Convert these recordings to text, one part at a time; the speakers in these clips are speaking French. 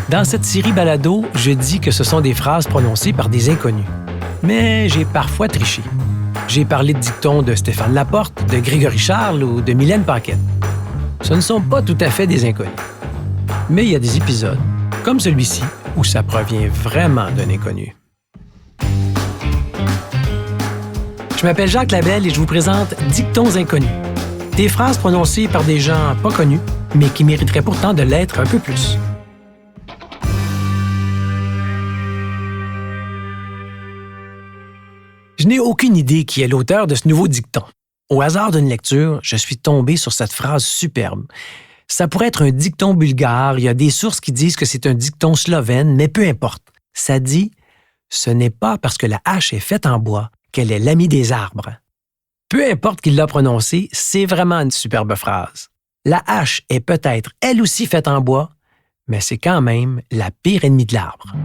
Dans cette série balado, je dis que ce sont des phrases prononcées par des inconnus. Mais j'ai parfois triché. J'ai parlé de dictons de Stéphane Laporte, de Grégory Charles ou de Mylène Paquette. Ce ne sont pas tout à fait des inconnus. Mais il y a des épisodes, comme celui-ci, où ça provient vraiment d'un inconnu. Je m'appelle Jacques Labelle et je vous présente Dictons inconnus. Des phrases prononcées par des gens pas connus, mais qui mériteraient pourtant de l'être un peu plus. Je n'ai aucune idée qui est l'auteur de ce nouveau dicton. Au hasard d'une lecture, je suis tombé sur cette phrase superbe. Ça pourrait être un dicton bulgare, il y a des sources qui disent que c'est un dicton slovène, mais peu importe. Ça dit « Ce n'est pas parce que la hache est faite en bois qu'elle est l'amie des arbres ». Peu importe qui l'a prononcé, c'est vraiment une superbe phrase. La hache est peut-être elle aussi faite en bois, mais c'est quand même la pire ennemie de l'arbre.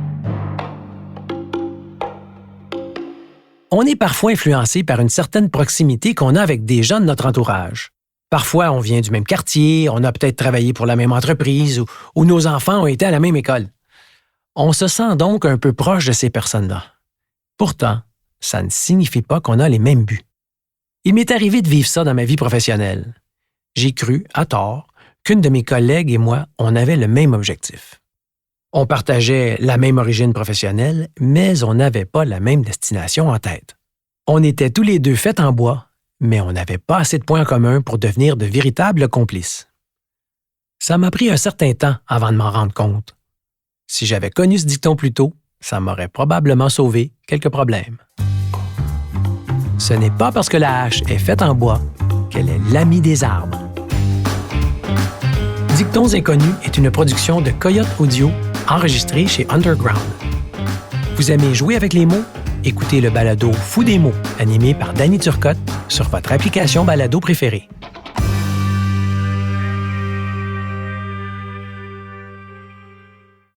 On est parfois influencé par une certaine proximité qu'on a avec des gens de notre entourage. Parfois, on vient du même quartier, on a peut-être travaillé pour la même entreprise ou nos enfants ont été à la même école. On se sent donc un peu proche de ces personnes-là. Pourtant, ça ne signifie pas qu'on a les mêmes buts. Il m'est arrivé de vivre ça dans ma vie professionnelle. J'ai cru, à tort, qu'une de mes collègues et moi, on avait le même objectif. On partageait la même origine professionnelle, mais on n'avait pas la même destination en tête. On était tous les deux faits en bois, mais on n'avait pas assez de points communs pour devenir de véritables complices. Ça m'a pris un certain temps avant de m'en rendre compte. Si j'avais connu ce dicton plus tôt, ça m'aurait probablement sauvé quelques problèmes. Ce n'est pas parce que la hache est faite en bois qu'elle est l'amie des arbres. Dictons inconnus est une production de Coyote Audio enregistrée chez Underground. Vous aimez jouer avec les mots? Écoutez le balado Fou des mots, animé par Danny Turcotte, sur votre application balado préférée.